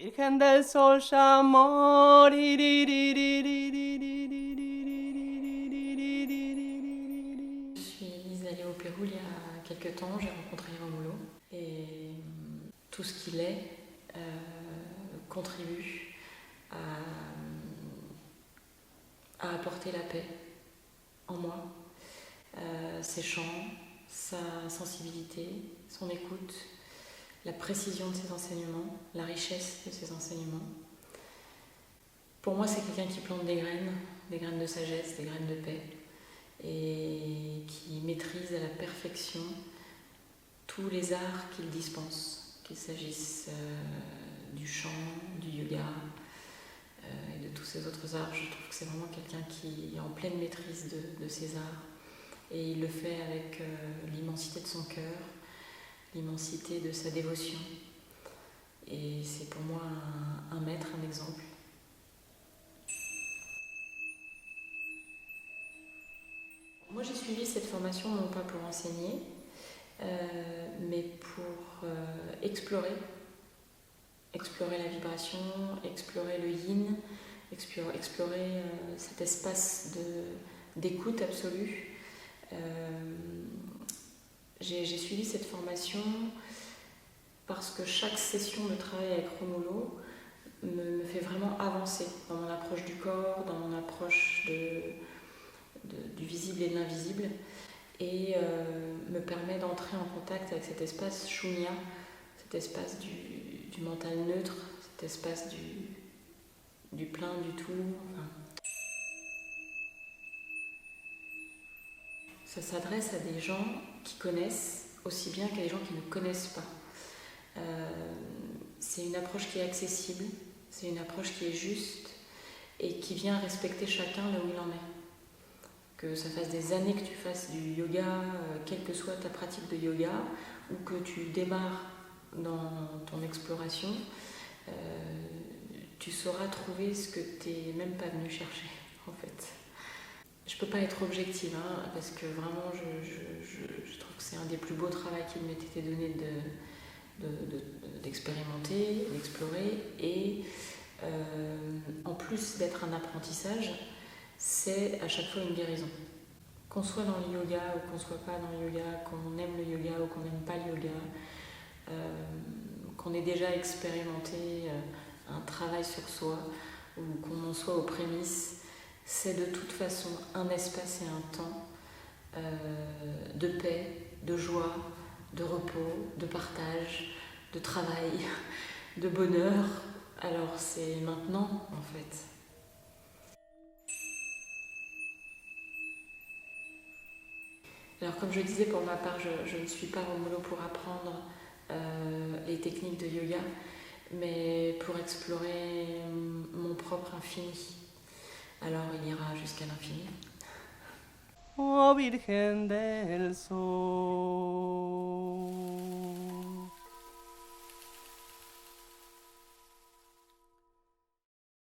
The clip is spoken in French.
Virgen del Sol Chamor. Je suis allée au Pérou il y a quelques temps, j'ai rencontré Romulo et tout ce qu'il est contribue à apporter la paix en moi. Ses chants, sa sensibilité, son écoute, la précision de ses enseignements, la richesse de ses enseignements. Pour moi, c'est quelqu'un qui plante des graines de sagesse, des graines de paix, et qui maîtrise à la perfection tous les arts qu'il dispense, qu'il s'agisse du chant, du yoga et de tous ces autres arts. Je trouve que c'est vraiment quelqu'un qui est en pleine maîtrise de ces arts, et il le fait avec l'immensité de son cœur, l'immensité de sa dévotion, et c'est pour moi un maître, un exemple. Moi, j'ai suivi cette formation non pas pour enseigner, mais pour explorer la vibration, explorer le yin, explorer cet espace d'écoute absolue. J'ai suivi cette formation parce que chaque session de travail avec Romulo me fait vraiment avancer dans mon approche du corps, dans mon approche du visible et de l'invisible, et me permet d'entrer en contact avec cet espace shunya, cet espace du mental neutre, cet espace du plein, du tout. Enfin, ça s'adresse à des gens qui connaissent aussi bien qu'à des gens qui ne connaissent pas. C'est une approche qui est accessible, c'est une approche qui est juste et qui vient respecter chacun là où il en est. Que ça fasse des années que tu fasses du yoga, quelle que soit ta pratique de yoga, ou que tu démarres dans ton exploration, tu sauras trouver ce que tu n'es même pas venu chercher, en fait. Je ne peux pas être objective, hein, parce que vraiment, je trouve que c'est un des plus beaux travaux qu'il m'ait été donné d'expérimenter, d'explorer, et en plus d'être un apprentissage, c'est à chaque fois une guérison. Qu'on soit dans le yoga ou qu'on ne soit pas dans le yoga, qu'on aime le yoga ou qu'on n'aime pas le yoga, qu'on ait déjà expérimenté un travail sur soi ou qu'on en soit aux prémices, c'est de toute façon un espace et un temps de paix, de joie, de repos, de partage, de travail, de bonheur. Alors c'est maintenant en fait. Alors comme je disais, pour ma part, je ne suis pas Romulo pour apprendre les techniques de yoga, mais pour explorer mon propre infini. Alors il ira jusqu'à l'infini. Oh Virgen del Sol.